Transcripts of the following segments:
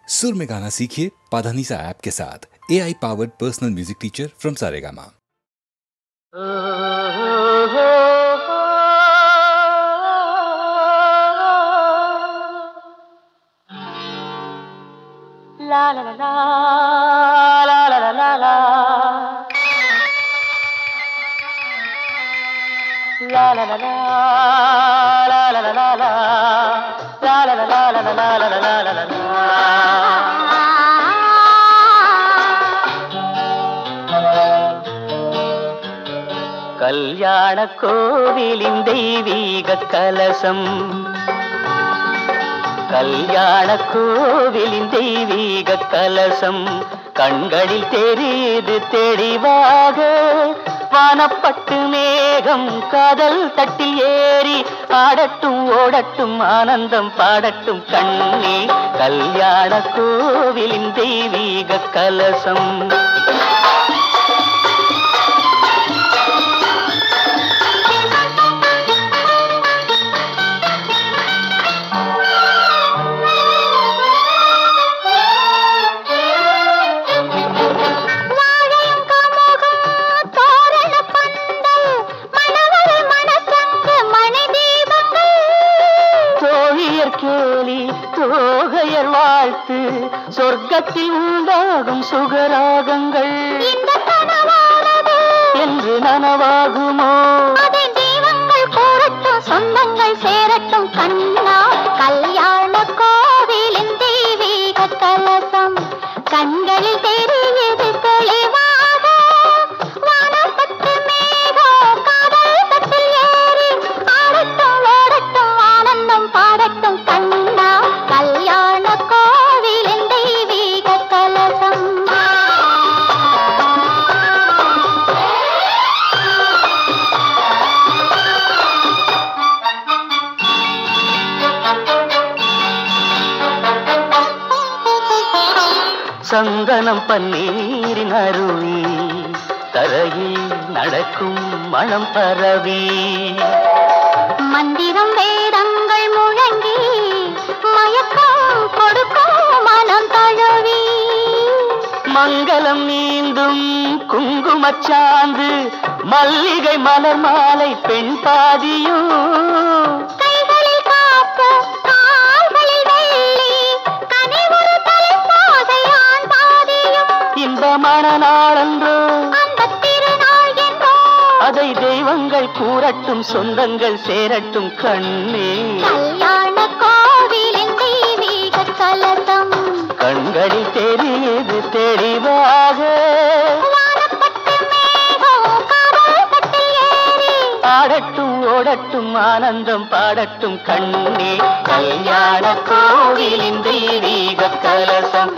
सुर में गाना सीखिए पाधानीसा ऐप के साथ। AI powered personal music teacher from Saregama. La la la la la la la la la la la la la la la la la la la கல்யாண கோவிலின் தெய்வீக கலசம் கல்யாண கோவிலின் தெய்வீக கலசம் கண்களில் தெரியுது தெளிவாக வானப்பட்டு மேகம் காதல் தட்டில் ஏறி ஆடட்டும் ஓடட்டும் ஆனந்தம் பாடட்டும் கண்ணே கல்யாண கோவிலின் தெய்வீக கலசம் தோகையர் வாழ்த்து சொர்க்கத்தில் உண்டாகும் சுகராகங்கள் என்று நனவாகுமோ தெய்வங்கள் கூறட்டும் சொந்தங்கள் சேரட்டும் கண்ணா கல்யாண கோவிலின் தெய்வீக கலசம் கண்களில் தெரியுது தெளிவாக வானப்பட்டு மேகம் காதல் தட்டில் ஏறி ஆடட்டும் ஓடட்டும் ஆனந்தம் பாடட்டும் கண்ணா கல்யாண கோவிலின் தெய்வீக கலசம் சந்தனம் பன்னீரின் அருவி தரையில் நடக்கும் மனம் பரவி மந்திரம் வேதங்கள் முழங்கி மயக்கம் கொடுக்கும் மனம் தழுவி மங்களம் நீந்தும் குங்குமச்சாந்து மல்லிகை மலர் மாலை பெண் பாதியும் கைகளில் காப்பு கால்களில் வெள்ளி கனிவுறு தலைப்பாதை ஆண் பாதியும் இன்பமான நாளன்றோ அந்த திருநாள் என்றோ அதை தெய்வங்கள் கூறட்டும் சொந்தங்கள் சேரட்டும் கண்ணே கல்யாண கோவிலின் தெய்வீக கலசம் கண்களில் தெரியுது தெளிவாக ஆடட்டும் ஓடட்டும் ஆனந்தம் பாடட்டும் கண்ணே கல்யாண கோவிலின் தெய்வீக கலசம்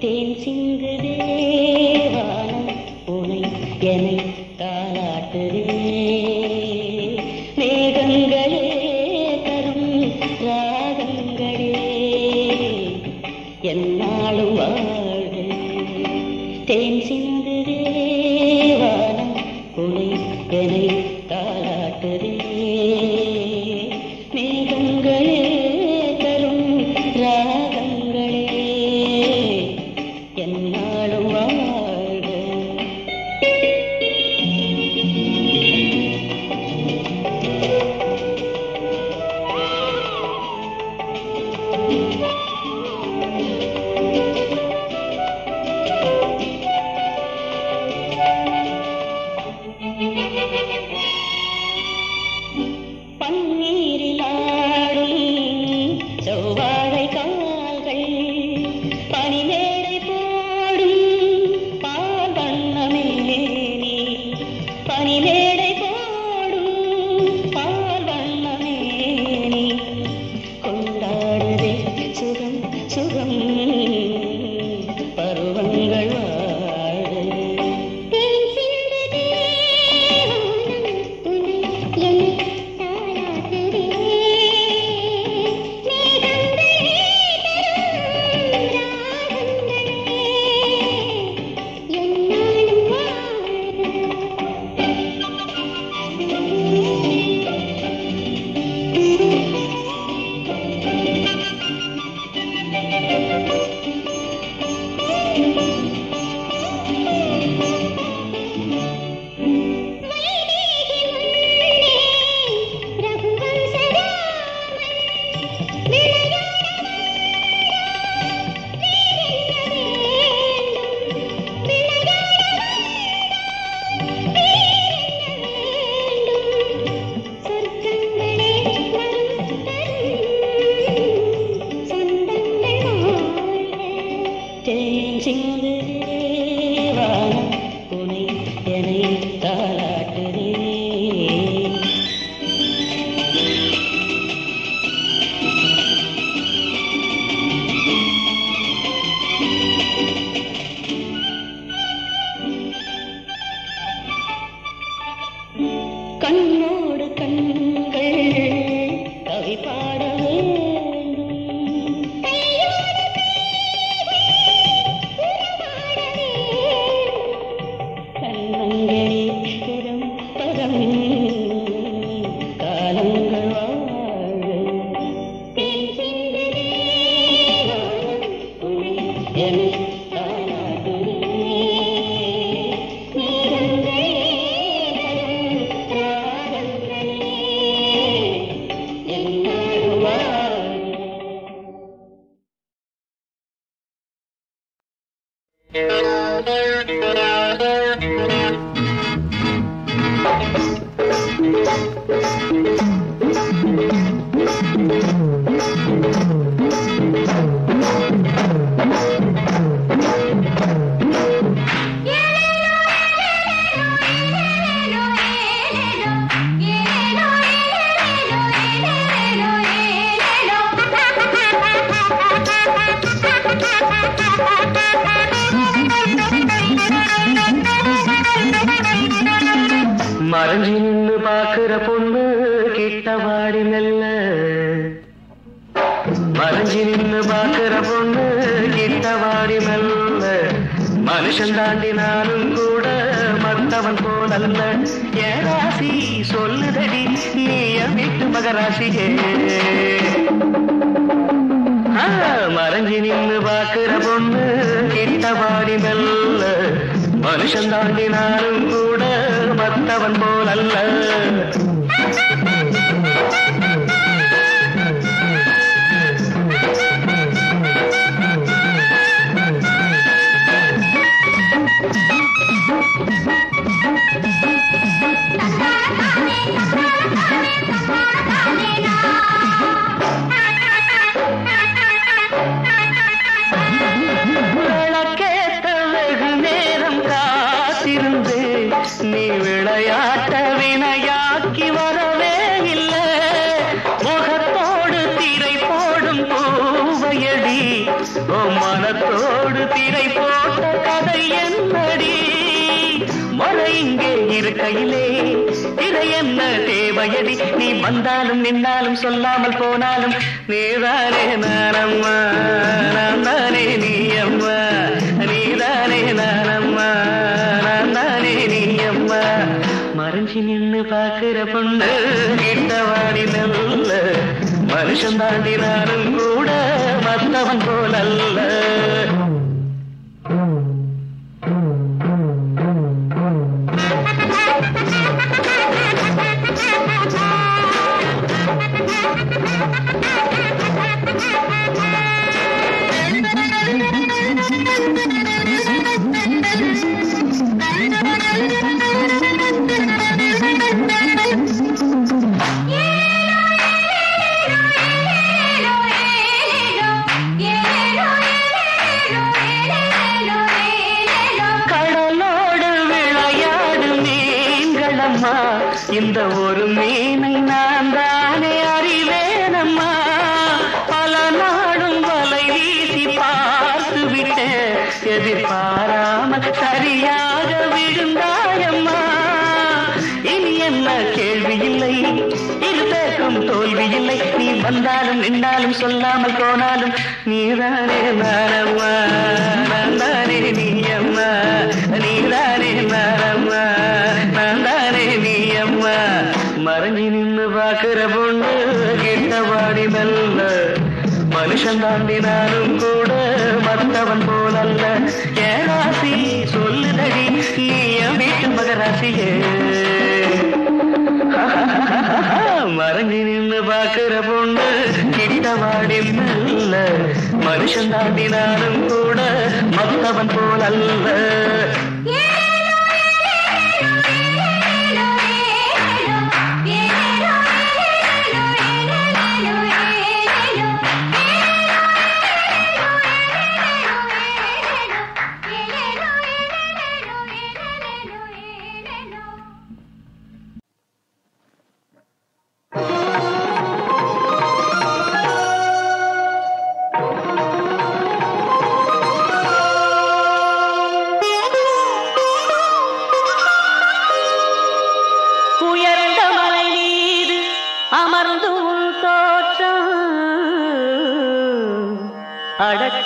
தேன் சிந்து தேவானம் உனை என்னை தாலாட்டுதே மேகங்களே தரும் ராகங்களே என்னாலும் வாழ்க தேன் சிந்து தேவானம் உனை என்னை தாலாட்டுதே மேகங்களே தரும் ராகங்களே என்னாலும் வாழ்க தாளாட்டுதே. கண்ணோடு கண்கள் கவி பாட வேண்டும். கண்ணங்களே திறம் பரம் காலங்கள் வாழ தேன் சிந்துதே உனை என தாளாட்டுதே. மறைஞ்சி நின்னு பாக்குற பொண்ணு கிட்டவாடி மெல்ல, மறைஞ்சி நின்னு பாக்குற பொண்ணு கிட்டவாடி மெல்ல, மனுஷன் தாண்டினாலும் கூட மத்தவன் போலல்ல. என் ராசி சொல்லுதடி நீ என் வீட்டு மகராசியே. மறைஞ்சி நின்னு பாக்குற பொண்ணு கிட்டவாடி மெல்ல, மனுஷன் தாண்டினாலும் கூட மத்தவன் போலல்ல. நீ விளையாட்ட வினையாக்கி வரவே இல்லை, முகத்தோடு திரை போடும் பூவையடி, மனத்தோடு திரை போட்ட கதை என்னடி. மழை இங்கே இருக்கையிலே திரை என்ன தேவையடி, நீ வந்தாலும் நின்னாலும் சொல்லாமல் போனாலும் நீதானே நானம்மா, நான் தானே நீ அம்மா, நீதானே நானம்மா, நான் தானே நீ அம்மா. மறைஞ்சி நின்னு பாக்குற பொண்ணு கிட்டவாடி நல்ல, மனுஷன் தாண்டினாலும் கூட மத்தவன் போலல்ல. இந்த ஒரு மீனை நான் தானே அறிவேனம்மா, பல நாடும் வலை வீசி பார்த்து விட்டேன், எதிர்பாராமல் சரியாக விழுந்தாயம்மா. இனி என்ன கேள்வி இல்லை, இருதேக்கும் தோல்வி இல்லை, நீ வந்தாலும் நின்னாலும் சொல்லாமல் போனாலும் நீதானே நானம்மா, நான் தானே நீ அம்மா, நீதானே நானம்மா, நான் தானே நீ அம்மா. மறைஞ்சி நின்னு பாக்குற பொண்ணு கிட்டவாடி மெல்ல, மனுஷன் தாண்டினாலும் கூட மத்தவன் போலல்ல. என் ராசி சொல்லுதடி நீ என் வீட்டு மகராசியே. மறைஞ்சி நின்னு பாக்குற பொண்ணு கிட்டவாடி மெல்ல, மனுஷன் தாண்டினாலும் கூட மத்தவன் போலல்ல.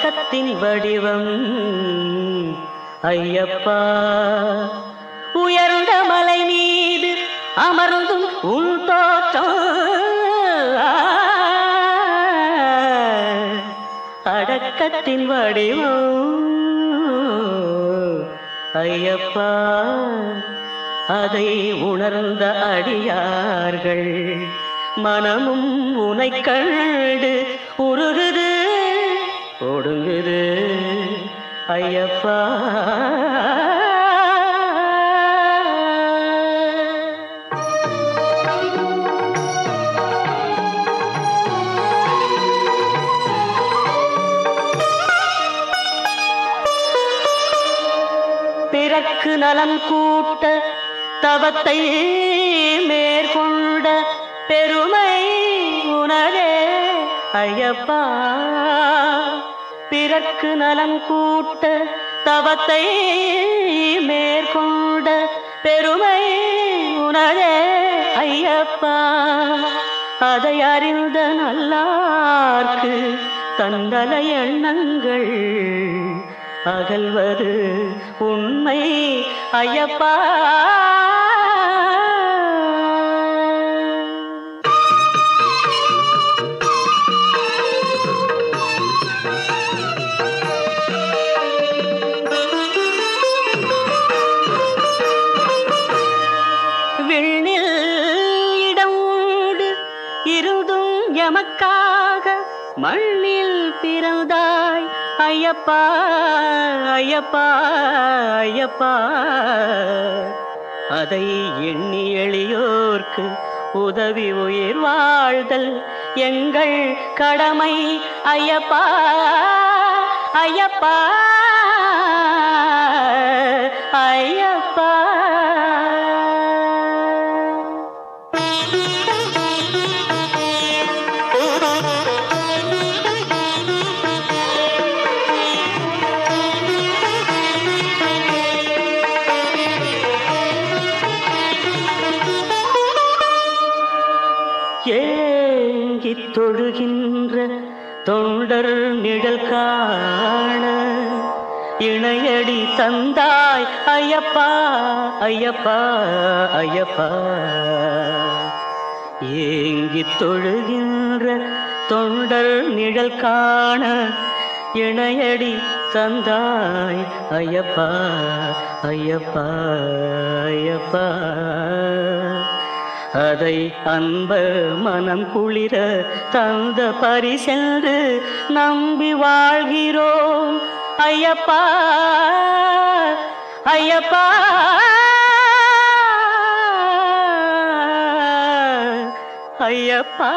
அடக்கத்தின் வடிவம் ஐயப்பா. உயர்ந்த மலை மீது அமர்ந்தும் உன் தோற்றம் அடக்கத்தின் வடிவம் ஐயப்பா. அதை உணர்ந்த அடியார்கள் மனமும் உனை கண்டு உருகுது ஒடுங்குது ஐயப்பா. பிறக்கு நலம் கூட்ட தவத்தை மேற்கொண்ட பெருமை உனதே ஐயப்பா. பிறக்கு நலம் கூட்ட தவத்தை மேற்கொண்ட பெருமை உனதே ஐயப்பா. அதை அறிந்த நல்லார்க்கு தந்தலை எண்ணங்கள் அகல்வது உண்மை ஐயப்பா. விண்ணில் இடம் உண்டு இருந்தும் எமக்காக மண்ணில் பிறந்தாய் ஐயப்பா ஐயப்பா ஐயப்பா. அதை எண்ணி எளியோர்க்கு உதவி உயிர் வாழ்தல் எங்கள் கடமை ஐயப்பா ஐயப்பா ஐயப்பா. ஏங்கித் தொழுகின்ற தொண்டர் நிழல் காண இணையடி தந்தாய் ஐயப்பா ஐயப்பா ஐயப்பா. ஏங்கித் தொழுகின்ற தொண்டர் நிழல் காண இணையடி தந்தாய் ஐயப்பா ஐயப்பா ஐயப்பா. அதை அன்ப மனம் குளிர தந்த பரிசென்று நம்பி வாழ்கிறோம் ஐயப்பா ஐயப்பா ஐயப்பா.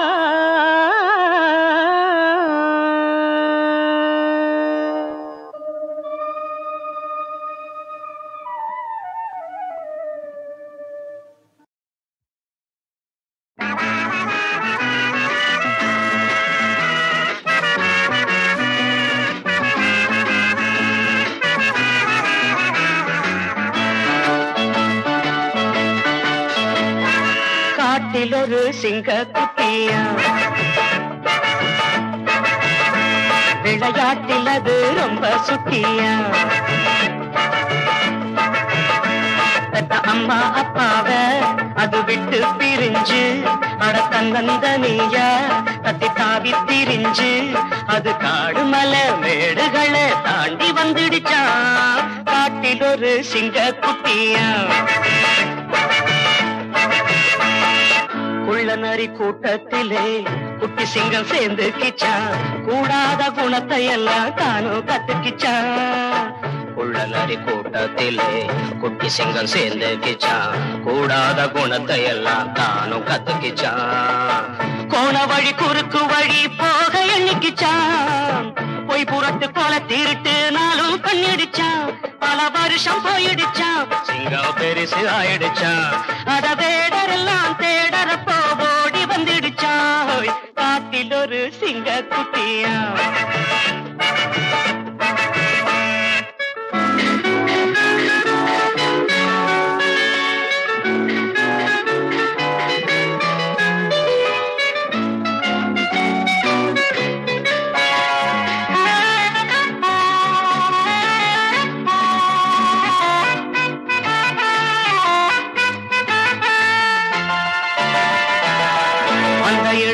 ஒரு சிங்க குட்டியா விளையாட்டில் அது ரொம்ப சுட்டியா. அம்மா அப்பாவ அது விட்டு பிரிஞ்சு அட தன்னந்தனியா தத்தி தாவி திரிஞ்சு அது காடு மலை மேடுகளை தாண்டி வந்துடுச்சான். காட்டில் ஒரு சிங்க குட்டியா குள்ள நரி கூட்டத்திலே குட்டி சிங்கம் சேர்ந்து கிச்சான். கூடாத குணத்தை எல்லாம் தானும் கத்துக்கிச்சான். குள்ள நரி கூட்டத்திலே குட்டி சிங்கம் சேர்ந்து கிச்சான். கூடாத குணத்தை எல்லாம் தானும் கத்துக்கிச்சான். கோண வழி குறுக்கு வழி போக எண்ணிக்கிச்சான். பொய் புறத்து போல திருட்டு நாளும் பண்ணிடுச்சான். பல வருஷம் போயிடுச்சான். சிங்கம் பெருசு ஆயிடுச்சான். அத வேடரெல்லாம் தேடறப்போ ஓடி வந்துடுச்சான். காட்டில் ஒரு சிங்க குட்டியா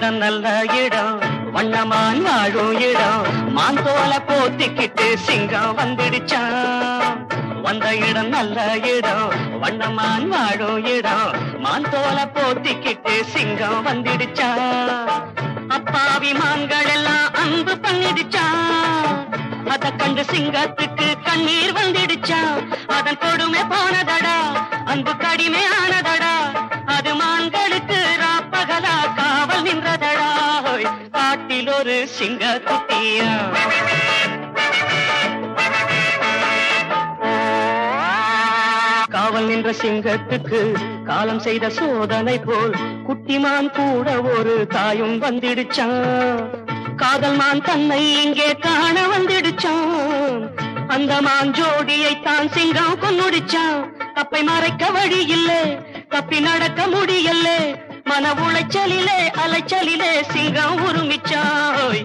இடம் நல்ல இடம், வண்ணமான் வாழும் இடம். மாந்தோல போத்திக்கிட்டு சிங்கம் வந்துடுச்சான். வந்த இடம் நல்ல இடம், வண்ணமான் வாழும் இடம். மாந்தோல போத்திக்கிட்டு சிங்கம் வந்துடுச்சான். அப்பாவி மான்கள் எல்லாம் அன்பு பண்ணிடுச்சான். அத கண்டு சிங்கத்துக்கு கண்ணீர் வந்துடுச்சான். அதன் கொடுமை போனதடா, அன்பு கடிமை ஆனதடா. அது மான்களுக்கு ராப்பகலா காவல் நின்றதடா. காட்டில் ஒரு சிங்க குட்டியா காவல் நின்ற சிங்கத்துக்கு காலம் செய்த சோதனை போல் குட்டிமான் கூட ஒரு தாயும் வந்துடுச்சான். காதல் மான் தன்னை இங்கே காண வந்துடுச்சான். அந்த மான் ஜோடியை தான் சிங்கம் கொன்னுடிச்சான். தப்பை மறைக்க வழி இல்லை, தப்பி நடக்க முடியல. மன உளைச்சலிலே அலைச்சலிலே சிங்கம் உருமிச்சாய்.